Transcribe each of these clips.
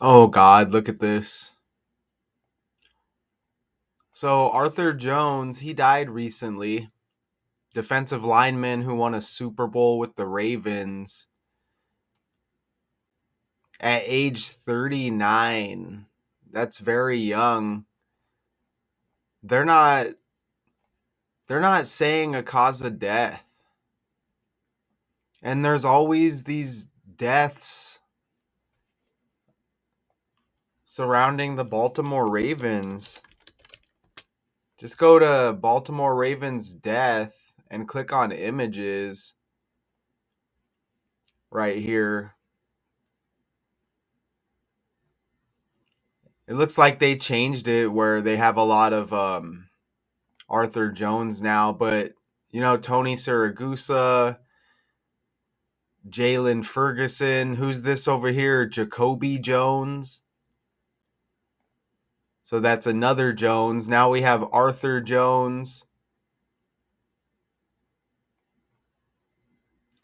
Oh God, look at this. So Arthur Jones, he died recently. Defensive lineman who won a Super Bowl with the Ravens at age 39. That's very young. They're not they're not saying a cause of death. And there's always these deaths surrounding the Baltimore Ravens. Just go to Baltimore Ravens death and click on images right here. It looks like they changed it where they have a lot of Arthur Jones now, but Tony Siragusa, Jalen Ferguson, who's this over here? Jacoby Jones. So that's another Jones. Now we have Arthur Jones.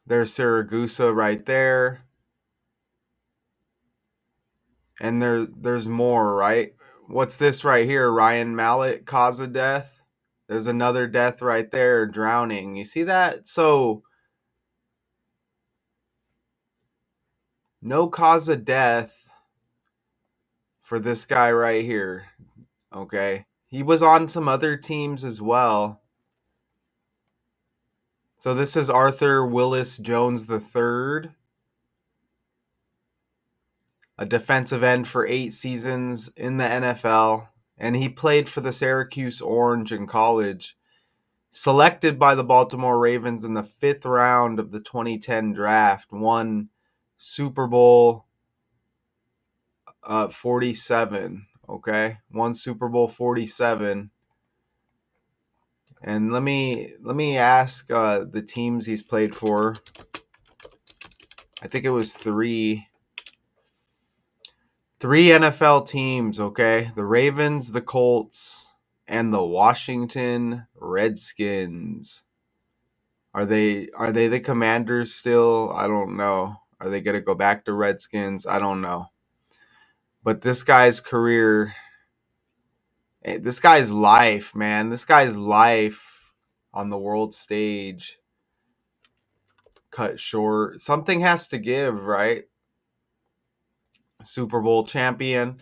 There's Siragusa right there. And there's more, right? What's this right here? Ryan Mallett, cause of death. There's another death right there, drowning. You see that? So no cause of death for this guy right here. Okay. He was on some other teams as well. So this is Arthur Willis Jones III, a defensive end for 8 seasons in the NFL, and he played for the Syracuse Orange in college. Selected by the Baltimore Ravens in the 5th round of the 2010 draft, won Super Bowl 47. Okay, won Super Bowl 47. And let me ask the teams he's played for. I think it was three NFL teams. Okay, the Ravens, the Colts, and the Washington Redskins. Are they the Commanders still? I don't know. Are they gonna go back to Redskins? I don't know. But this guy's career, this guy's life, man, this guy's life on the world stage cut short. Something has to give, right? Super Bowl champion.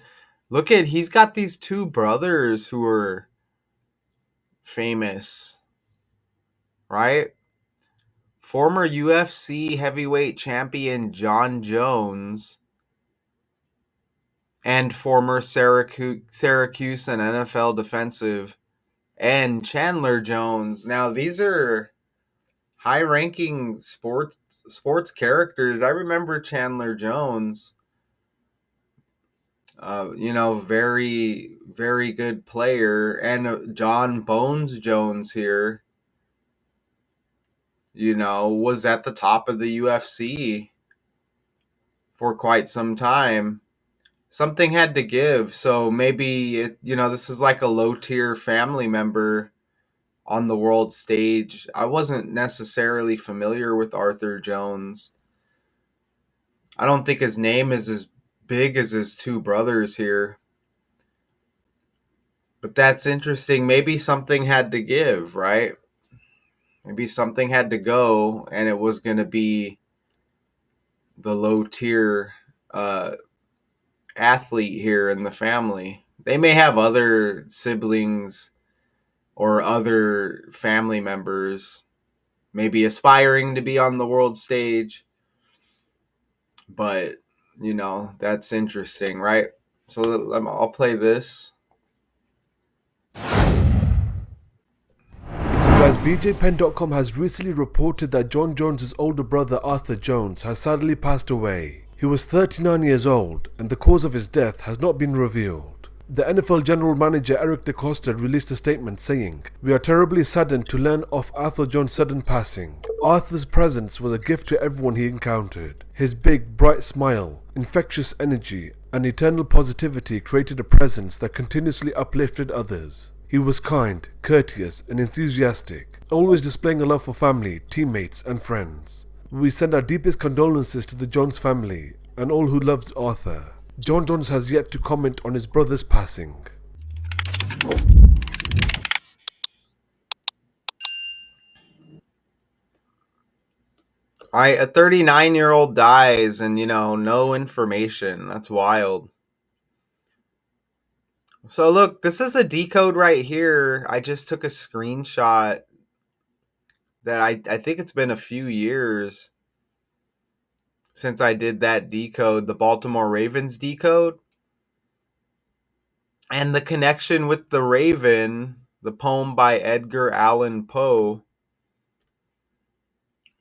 Look at he's got these two brothers who are famous, right? Former UFC heavyweight champion John Jones and former Syracuse and NFL defensive and Chandler Jones. Now these are high-ranking sports characters. I remember Chandler Jones. Very very good player, and John Bones Jones here. Was at the top of the UFC for quite some time. Something had to give, so maybe this is like a low tier family member on the world stage. I wasn't necessarily familiar with Arthur Jones. I don't think his name is as big as his two brothers here. But that's interesting. Maybe something had to give, right? Maybe something had to go, and it was going to be the low tier athlete here in the family. They may have other siblings or other family members maybe aspiring to be on the world stage, but that's interesting, right? So I'll play this. So guys, BJPenn.com has recently reported that John Jones' older brother Arthur Jones has sadly passed away. He was 39 years old, and the cause of his death has not been revealed. The NFL general manager Eric DeCosta released a statement saying, "We are terribly saddened to learn of Arthur Jones' sudden passing. Arthur's presence was a gift to everyone he encountered. His big, bright smile, infectious energy, and eternal positivity created a presence that continuously uplifted others. He was kind, courteous, and enthusiastic, always displaying a love for family, teammates, and friends. We send our deepest condolences to the Jones family and all who loved Arthur." John Jones has yet to comment on his brother's passing. A 39-year-old dies and, no information. That's wild. So look, this is a decode right here. I just took a screenshot that I think it's been a few years since I did that decode, the Baltimore Ravens decode. And the connection with the Raven, the poem by Edgar Allan Poe,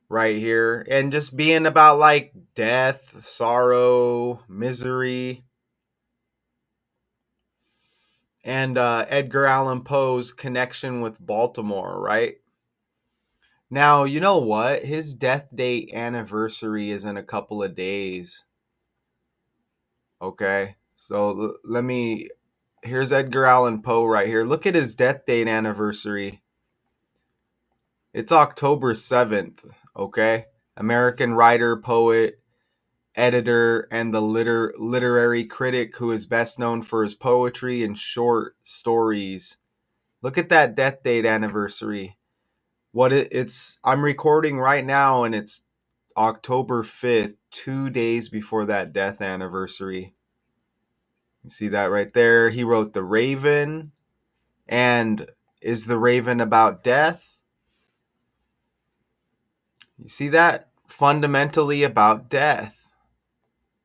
right here, and just being about like death, sorrow, misery, and Edgar Allan Poe's connection with Baltimore, right? Now, you know what? His death date anniversary is in a couple of days. Okay. So let me. Here's Edgar Allan Poe right here. Look at his death date anniversary. It's October 7th. Okay. American writer, poet, editor, and the literary critic who is best known for his poetry and short stories. Look at that death date anniversary. It's I'm recording right now and it's October 5th, 2 days before that death anniversary. You see that right there? He wrote The Raven. And is The Raven about death? You see that? Fundamentally about death.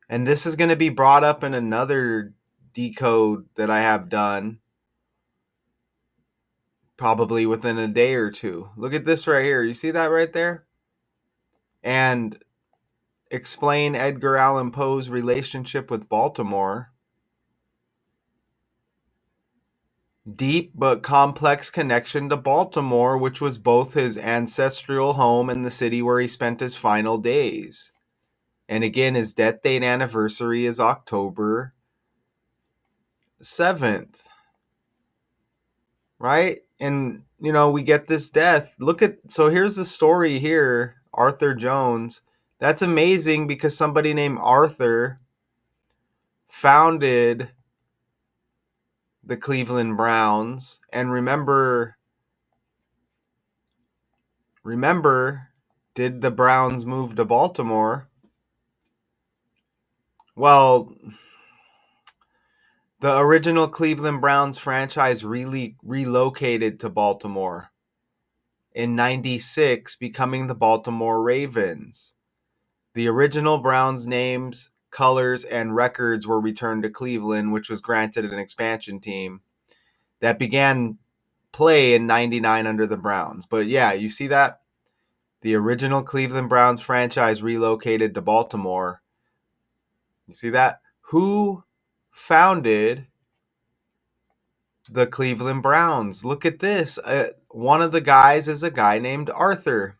And this is going to be brought up in another decode that I have done probably within a day or two. Look at this right here. You see that right there? And explain Edgar Allan Poe's relationship with Baltimore. Deep but complex connection to Baltimore, which was both his ancestral home and the city where he spent his final days. And again, his death date anniversary is October 7th, right? And, we get this death. So here's the story here Arthur Jones. That's amazing because somebody named Arthur founded the Cleveland Browns. And remember, did the Browns move to Baltimore? Well, the original Cleveland Browns franchise really relocated to Baltimore in 96, becoming the Baltimore Ravens. The original Browns names, colors, and records were returned to Cleveland, which was granted an expansion team that began play in 99 under the Browns. But yeah, you see that? The original Cleveland Browns franchise relocated to Baltimore. You see that? Who founded the Cleveland Browns? Look at this. One of the guys is a guy named Arthur.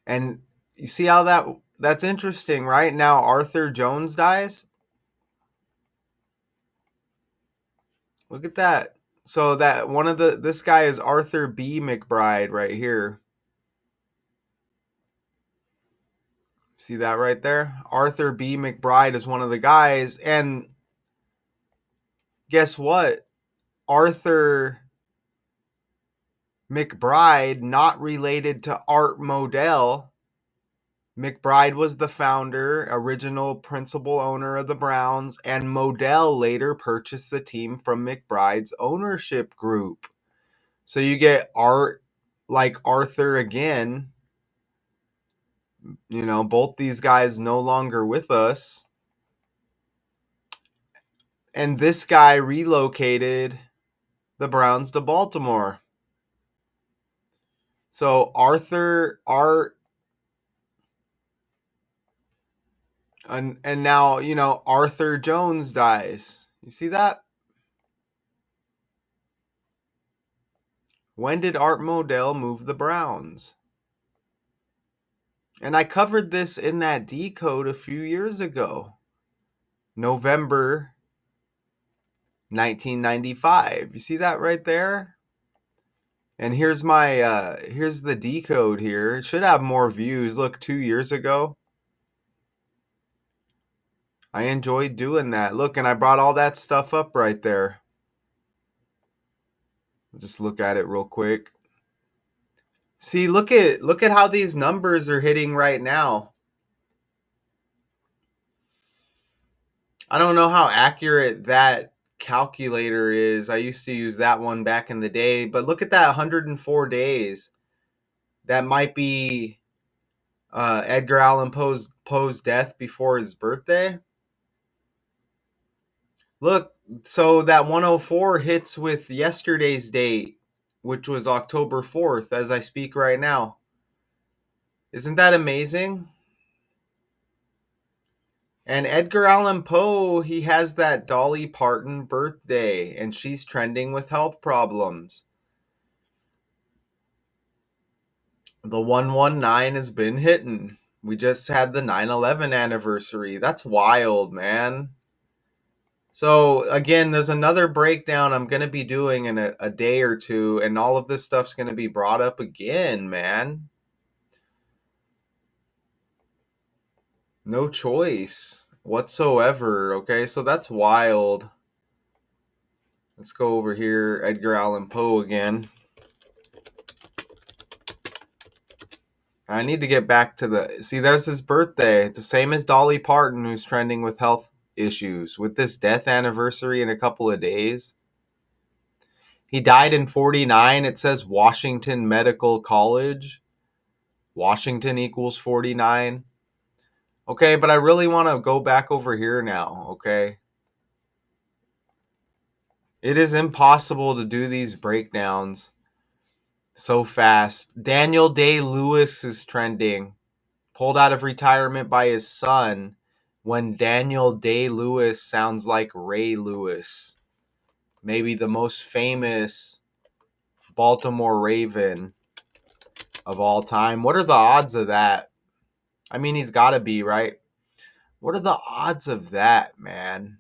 And you see how that's interesting, right? Now Arthur Jones dies. Look at that. So that one of this guy is Arthur B. McBride right here. See that right there? Arthur B. McBride is one of the guys. And guess what? Arthur McBride, not related to Art Modell. McBride was the founder, original principal owner of the Browns, and Modell later purchased the team from McBride's ownership group. So you get Art like Arthur again. Both these guys no longer with us. And this guy relocated the Browns to Baltimore. So Art, and now, Arthur Jones dies. You see that? When did Art Modell move the Browns? And I covered this in that decode a few years ago. November 1995. You see that right there? And here's the decode here. It should have more views. Look, 2 years ago. I enjoyed doing that. Look, and I brought all that stuff up right there. Just look at it real quick. See, look at how these numbers are hitting right now. I don't know how accurate that calculator is. I used to use that one back in the day, but look at that 104 days. That might be Edgar Allan Poe's death before his birthday. Look, so that 104 hits with yesterday's date, which was October 4th, as I speak right now. Isn't that amazing? And Edgar Allan Poe, he has that Dolly Parton birthday, and she's trending with health problems. The 119 has been hitting. We just had the 9/11 anniversary. That's wild, man. So, again, there's another breakdown I'm going to be doing in a day or two, and all of this stuff's going to be brought up again, man. No choice whatsoever. Okay, so that's wild. Let's go over here, Edgar Allan Poe again. I need to get back to there's his birthday. It's the same as Dolly Parton, who's trending with health issues. With this death anniversary in a couple of days. He died in 49. It says Washington Medical College. Washington equals 49. Okay, but I really want to go back over here now, okay? It is impossible to do these breakdowns so fast. Daniel Day-Lewis is trending. Pulled out of retirement by his son when Daniel Day-Lewis sounds like Ray Lewis. Maybe the most famous Baltimore Raven of all time. What are the odds of that? I mean, he's got to be, right? What are the odds of that, man?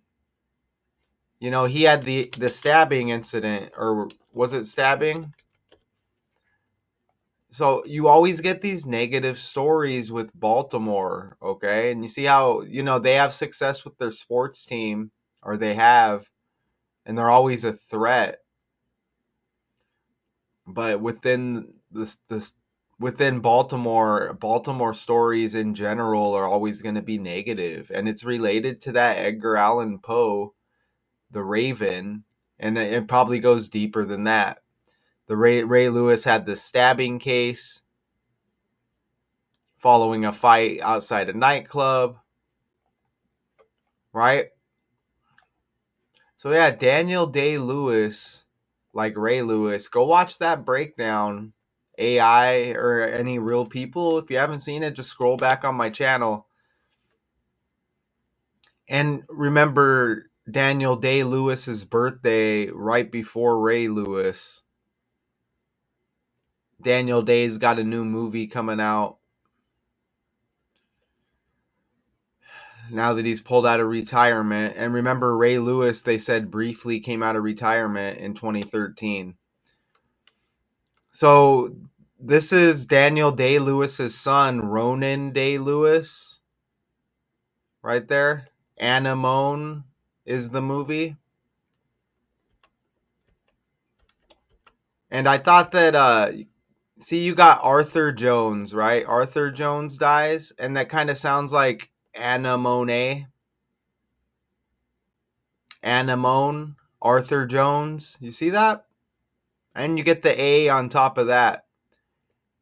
You know, he had the stabbing incident, or was it stabbing? So you always get these negative stories with Baltimore, okay? And you see how, they have success with their sports team, or they have, and they're always a threat. But within Baltimore stories in general are always going to be negative, and it's related to that Edgar Allan Poe, the Raven, and it probably goes deeper than that. The Ray Lewis had the stabbing case following a fight outside a nightclub, right? So yeah, Daniel Day-Lewis, like Ray Lewis, go watch that breakdown. AI or any real people. If you haven't seen it, just scroll back on my channel. And remember Daniel Day-Lewis's birthday right before Ray Lewis. Daniel Day's got a new movie coming out now that he's pulled out of retirement. And remember, Ray Lewis, they said, briefly came out of retirement in 2013. So this is Daniel Day-Lewis's son, Ronan Day-Lewis, right there. Anemone is the movie. And I thought that, see, you got Arthur Jones, right? Arthur Jones dies, and that kind of sounds like Anemone. Anemone, Arthur Jones. You see that? And you get the A on top of that.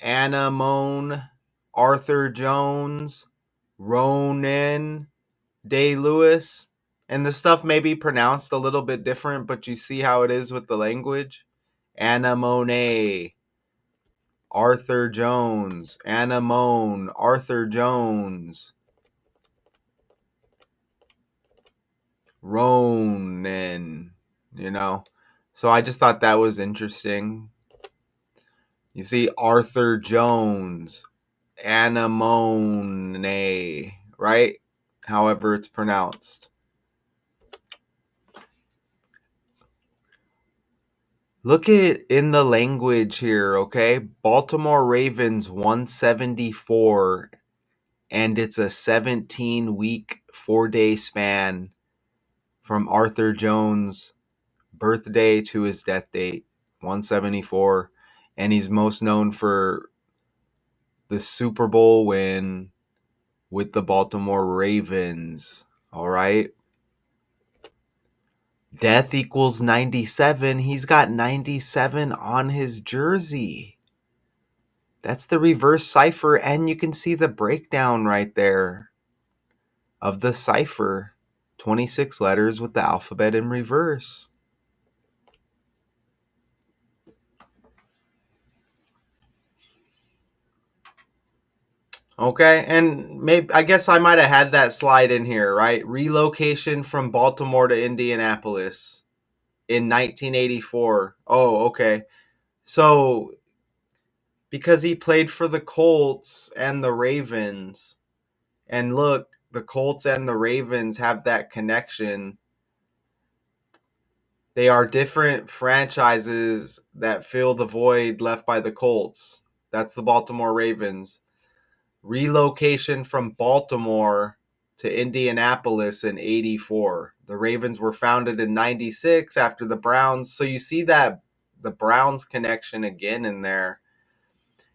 Anemone, Arthur Jones, Ronan Day-Lewis. And the stuff may be pronounced a little bit different, but you see how it is with the language? Anemone, Arthur Jones, Anemone, Arthur Jones, Ronan, you know. So I just thought that was interesting. You see Arthur Jones, Anemone, right? However it's pronounced. Look at in the language here, okay? Baltimore Ravens 174 and it's a 17-week, 4-day span from Arthur Jones' birthday to his death date, 174. And he's most known for the Super Bowl win with the Baltimore Ravens. All right. Death equals 97. He's got 97 on his jersey. That's the reverse cipher, and you can see the breakdown right there of the cipher. 26 letters with the alphabet in reverse. Okay, and maybe I guess I might have had that slide in here, right? Relocation from Baltimore to Indianapolis in 1984. Oh, okay. So because he played for the Colts and the Ravens, and look, the Colts and the Ravens have that connection. They are different franchises that fill the void left by the Colts. That's the Baltimore Ravens. Relocation from Baltimore to Indianapolis in 84. The Ravens were founded in 96 after the Browns. So you see that the Browns connection again in there.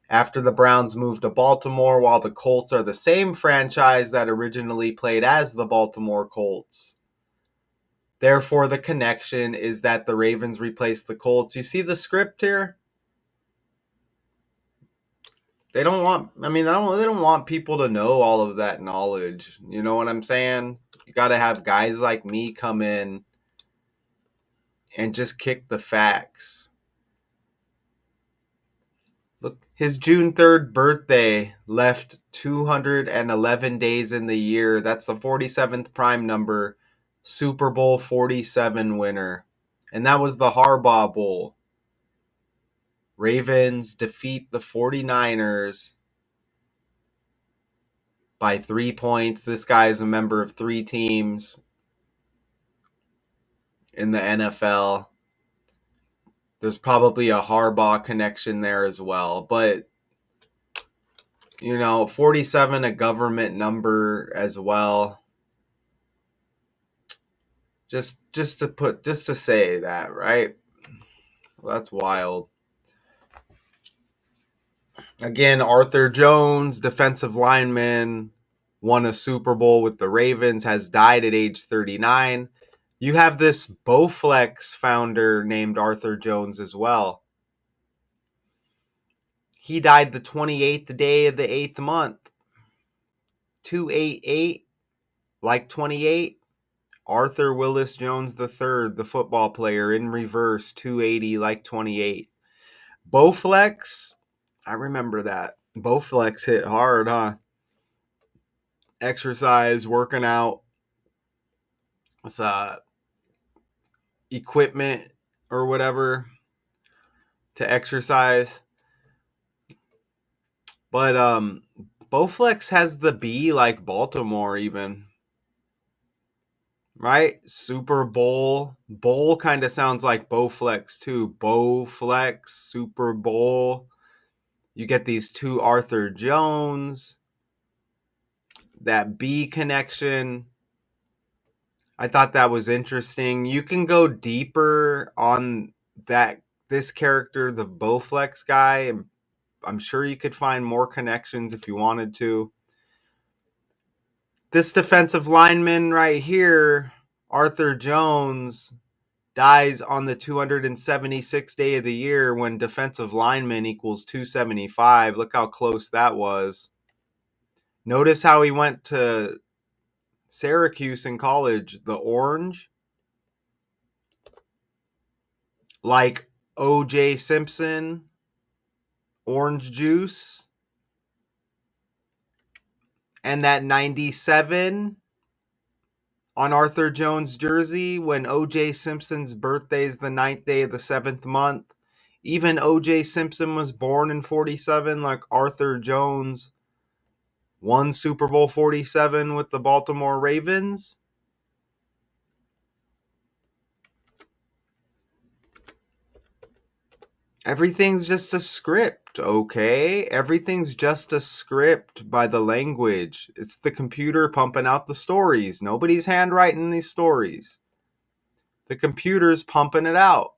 After the Browns moved to Baltimore, while the Colts are the same franchise that originally played as the Baltimore Colts. Therefore, the connection is that the Ravens replaced the Colts. You see the script here? They don't want, I mean, they don't want people to know all of that knowledge. You know what I'm saying? You got to have guys like me come in and just kick the facts. Look, his June 3rd birthday left 211 days in the year. That's the 47th prime number, Super Bowl 47 winner. And that was the Harbaugh Bowl. Ravens defeat the 49ers by 3 points. This guy is a member of 3 teams in the NFL. There's probably a Harbaugh connection there as well. But, 47, a government number as well. Just to say that, right? Well, that's wild. Again, Arthur Jones, defensive lineman, won a Super Bowl with the Ravens, has died at age 39. You have this Bowflex founder named Arthur Jones as well. He died the 28th day of the 8th month. 288, like 28. Arthur Willis Jones III, the football player, in reverse, 280, like 28. Bowflex, I remember that. Bowflex hit hard, huh? Exercise, working out, it's equipment or whatever to exercise. But Bowflex has the B like Baltimore even. Right? Super Bowl. Bowl kind of sounds like Bowflex too. Bowflex, Super Bowl. You get these two Arthur Jones. That B connection. I thought that was interesting. You can go deeper on this character, the Bowflex guy, and I'm sure you could find more connections if you wanted to. This defensive lineman right here, Arthur Jones, dies on the 276th day of the year when defensive lineman equals 275. Look how close that was. Notice how he went to Syracuse in college, the orange, like O.J. Simpson, orange juice, and that 97 on Arthur Jones' jersey when O.J. Simpson's birthday is the 9th day of the 7th month. Even O.J. Simpson was born in 47, like Arthur Jones won Super Bowl 47 with the Baltimore Ravens. Everything's just a script, okay? Everything's just a script by the language. It's the computer pumping out the stories. Nobody's handwriting these stories. The computer's pumping it out.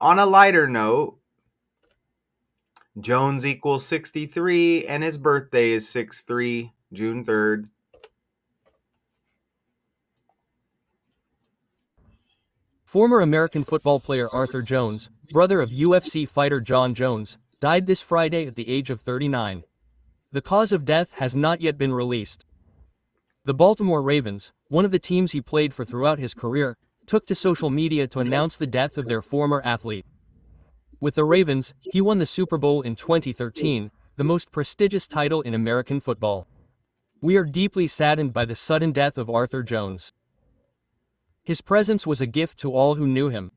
On a lighter note, Jones equals 63 and his birthday is 6/3, June 3rd. Former American football player Arthur Jones, brother of UFC fighter John Jones, died this Friday at the age of 39. The cause of death has not yet been released. The Baltimore Ravens, one of the teams he played for throughout his career, took to social media to announce the death of their former athlete. With the Ravens, he won the Super Bowl in 2013, the most prestigious title in American football. We are deeply saddened by the sudden death of Arthur Jones. His presence was a gift to all who knew him.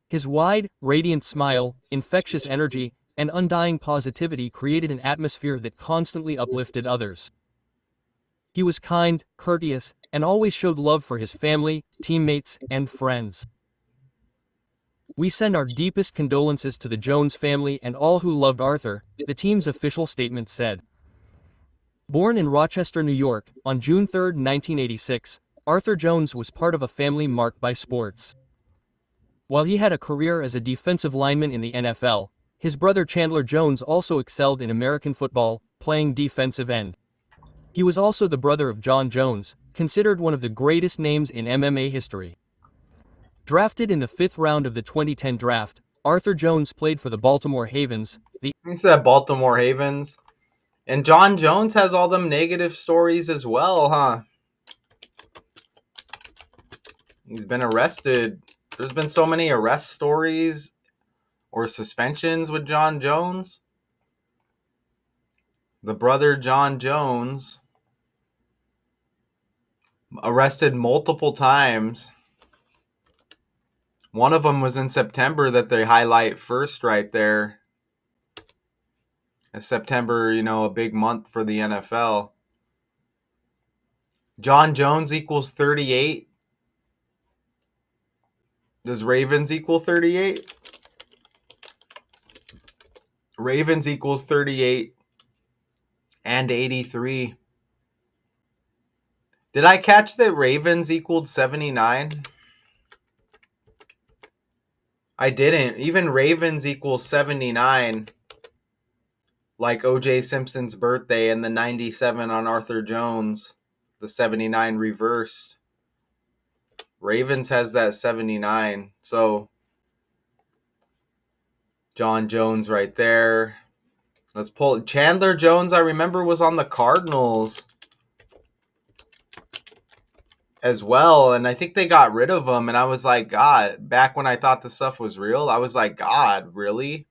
His wide, radiant smile, infectious energy, and undying positivity created an atmosphere that constantly uplifted others. He was kind, courteous, and always showed love for his family, teammates, and friends. We send our deepest condolences to the Jones family and all who loved Arthur, the team's official statement said. Born in Rochester, New York, on June 3, 1986, Arthur Jones was part of a family marked by sports. While he had a career as a defensive lineman in the NFL, his brother Chandler Jones also excelled in American football, playing defensive end. He was also the brother of John Jones, considered one of the greatest names in MMA history. Drafted in the 5th round of the 2010 draft, Arthur Jones played for the Baltimore Ravens. He said Baltimore Havens. And John Jones has all them negative stories as well, huh? He's been arrested. There's been so many arrest stories or suspensions with John Jones. The brother John Jones arrested multiple times. One of them was in September that they highlight first right there. September, a big month for the NFL. John Jones equals 38. Does Ravens equal 38? Ravens equals 38 and 83. Did I catch that Ravens equaled 79? I didn't. Even Ravens equals 79, like O.J. Simpson's birthday and the 97 on Arthur Jones, the 79 reversed. Ravens has that 79. So John Jones right there. Let's pull it. Chandler Jones, I remember, was on the Cardinals as well, and I think they got rid of him, and I was like, God, back when I thought this stuff was real, I was like, God, really?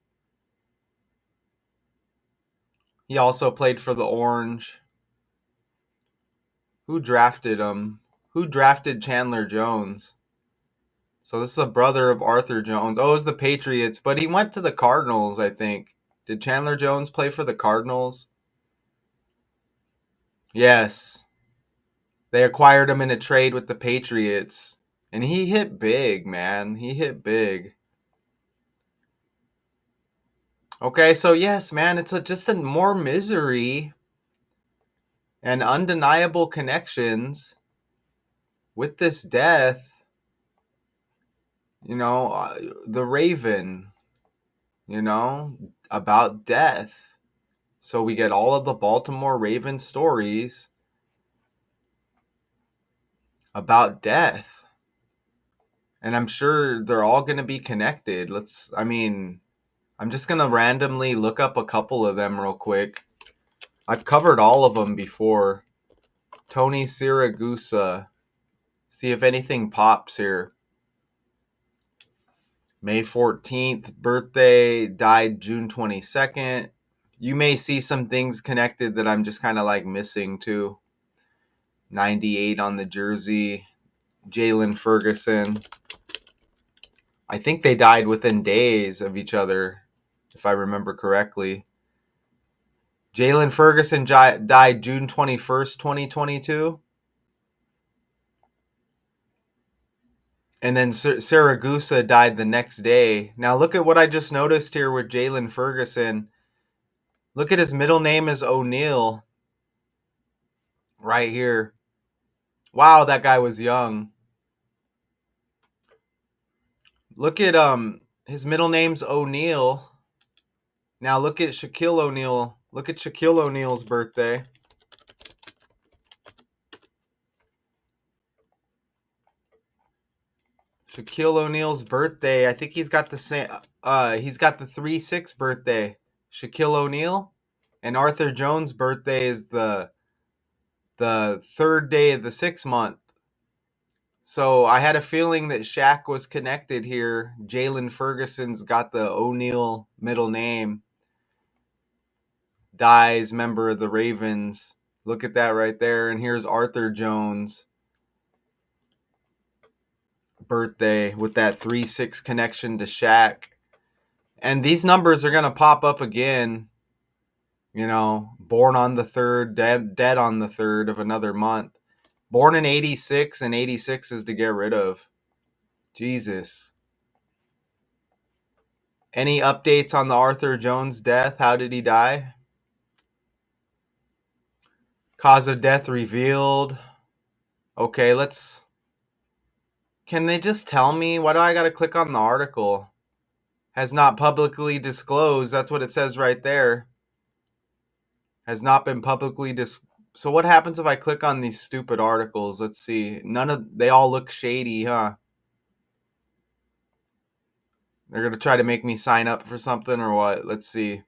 He also played for the Orange. Who drafted him? Who drafted Chandler Jones? So this is a brother of Arthur Jones. Oh, it was the Patriots, but he went to the Cardinals, I think. Did Chandler Jones play for the Cardinals? Yes. They acquired him in a trade with the Patriots. And he hit big, man. He hit big. Okay, so yes, man, it's just a more misery and undeniable connections with this death. The Raven, about death. So we get all of the Baltimore Ravens stories about death. And I'm sure they're all going to be connected. I'm just going to randomly look up a couple of them real quick. I've covered all of them before. Tony Siragusa. See if anything pops here. May 14th, birthday, died June 22nd. You may see some things connected that I'm just kind of like missing too. 98 on the jersey. Jalen Ferguson. I think they died within days of each other, if I remember correctly. Jalen Ferguson died June 21st, 2022. And then Saragusa died the next day. Now look at what I just noticed here with Jalen Ferguson. Look at his middle name is O'Neal right here. Wow, that guy was young. Look at his middle name's O'Neal. Now look at Shaquille O'Neal. Look at Shaquille O'Neal's birthday. Shaquille O'Neal's birthday. I think he's got the same. He's got the 3/6 birthday. Shaquille O'Neal, and Arthur Jones' birthday is the third day of the 6th month. So I had a feeling that Shaq was connected here. Jalen Ferguson's got the O'Neal middle name. Dies member of the Ravens. Look at that right there. And here's Arthur Jones' birthday with that 3/6 connection to Shaq. And these numbers are going to pop up again. You know, born on the 3rd, dead on the 3rd of another month. Born in 86, and 86 is to get rid of. Jesus. Any updates on the Arthur Jones death? How did he die? Cause of death revealed. Okay, can they just tell me? Why do I gotta click on the article? Has not publicly disclosed. That's what it says right there. Has not been publicly So what happens if I click on these stupid articles? Let's see. They all look shady, huh? They're gonna try to make me sign up for something or what? Let's see.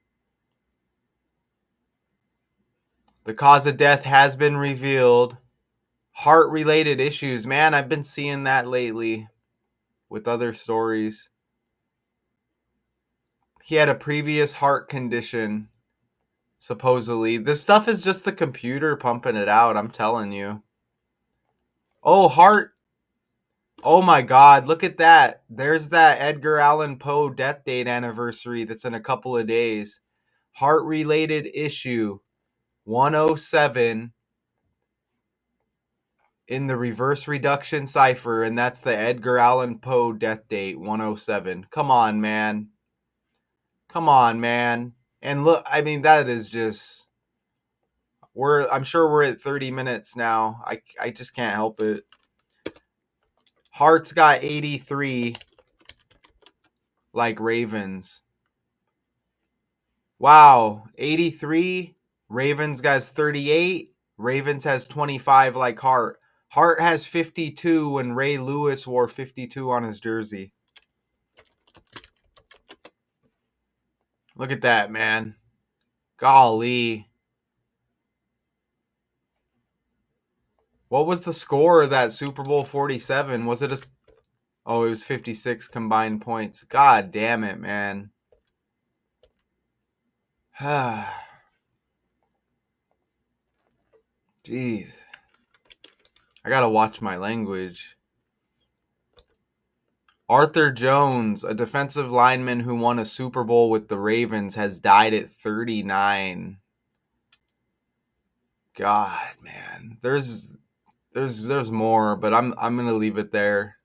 The cause of death has been revealed. Heart-related issues. Man, I've been seeing that lately with other stories. He had a previous heart condition, supposedly. This stuff is just the computer pumping it out, I'm telling you. Oh, heart. Oh my God, look at that. There's that Edgar Allan Poe death date anniversary that's in a couple of days. Heart-related issue 107 in the reverse reduction cipher, and that's the Edgar Allan Poe death date 107. Come on, man. Come on, man. And look, I mean, that is just I'm sure we're at 30 minutes now. I just can't help it. Hearts got 83 like Ravens. Wow, 83. Ravens has 38. Ravens has 25 like Hart. Hart has 52 when Ray Lewis wore 52 on his jersey. Look at that, man. Golly. What was the score of that Super Bowl 47? Was it Oh, it was 56 combined points. God damn it, man. Jeez. I gotta watch my language. Arthur Jones, a defensive lineman who won a Super Bowl with the Ravens, has died at 39. God, man. There's more, but I'm gonna leave it there.